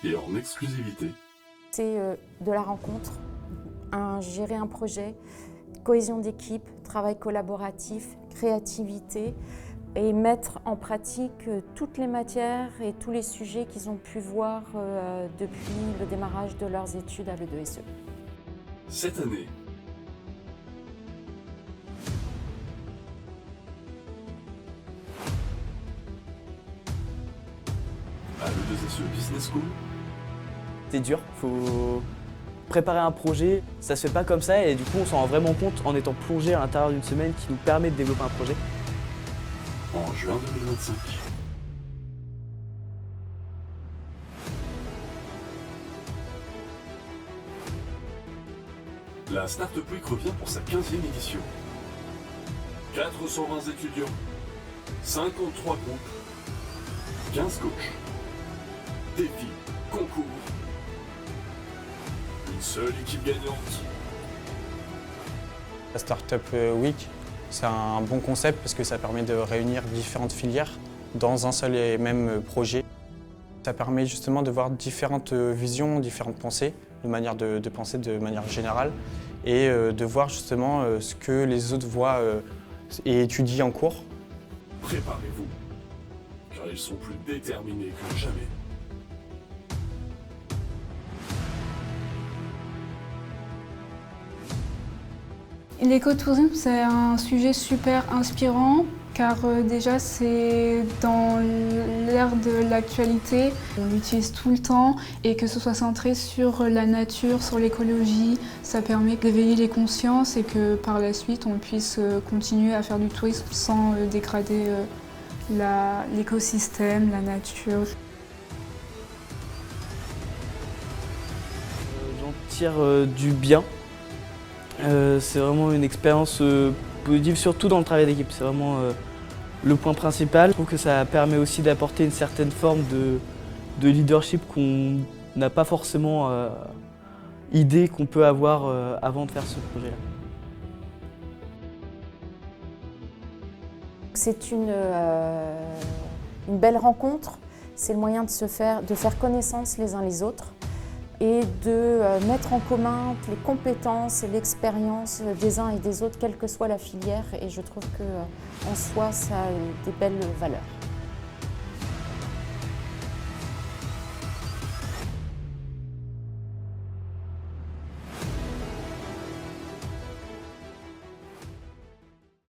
et en exclusivité. C'est de la rencontre, gérer un projet, cohésion d'équipe, travail collaboratif, créativité et mettre en pratique toutes les matières et tous les sujets qu'ils ont pu voir depuis le démarrage de leurs études à l'E2SE. Cette année, à l'E2SE Business School, C'est dur, faut préparer un projet, ça se fait pas comme ça et du coup on s'en rend vraiment compte en étant plongé à l'intérieur d'une semaine qui nous permet de développer un projet. en juin 2025. La Startup Week revient pour sa 15e édition. 420 étudiants, 53 groupes, 15 coachs, défis, concours, une seule équipe gagnante. La Startup Week, c'est un bon concept parce que ça permet de réunir différentes filières dans un seul et même projet. Ça permet justement de voir différentes visions, différentes pensées, de manière de penser de manière générale et de voir justement ce que les autres voient et étudient en cours. Préparez-vous, car ils sont plus déterminés que jamais. L'écotourisme, c'est un sujet super inspirant car déjà c'est dans l'ère de l'actualité, on l'utilise tout le temps et que ce soit centré sur la nature, sur l'écologie, ça permet d'éveiller les consciences et que par la suite on puisse continuer à faire du tourisme sans dégrader l'écosystème, la nature. J'en tire du bien. C'est vraiment une expérience positive, surtout dans le travail d'équipe. C'est vraiment le point principal. Je trouve que ça permet aussi d'apporter une certaine forme de leadership qu'on n'a pas forcément idée qu'on peut avoir avant de faire ce projet-là. C'est une belle rencontre, c'est le moyen de faire connaissance les uns les autres et de mettre en commun les compétences et l'expérience des uns et des autres, quelle que soit la filière. Et je trouve qu'en soi, ça a des belles valeurs.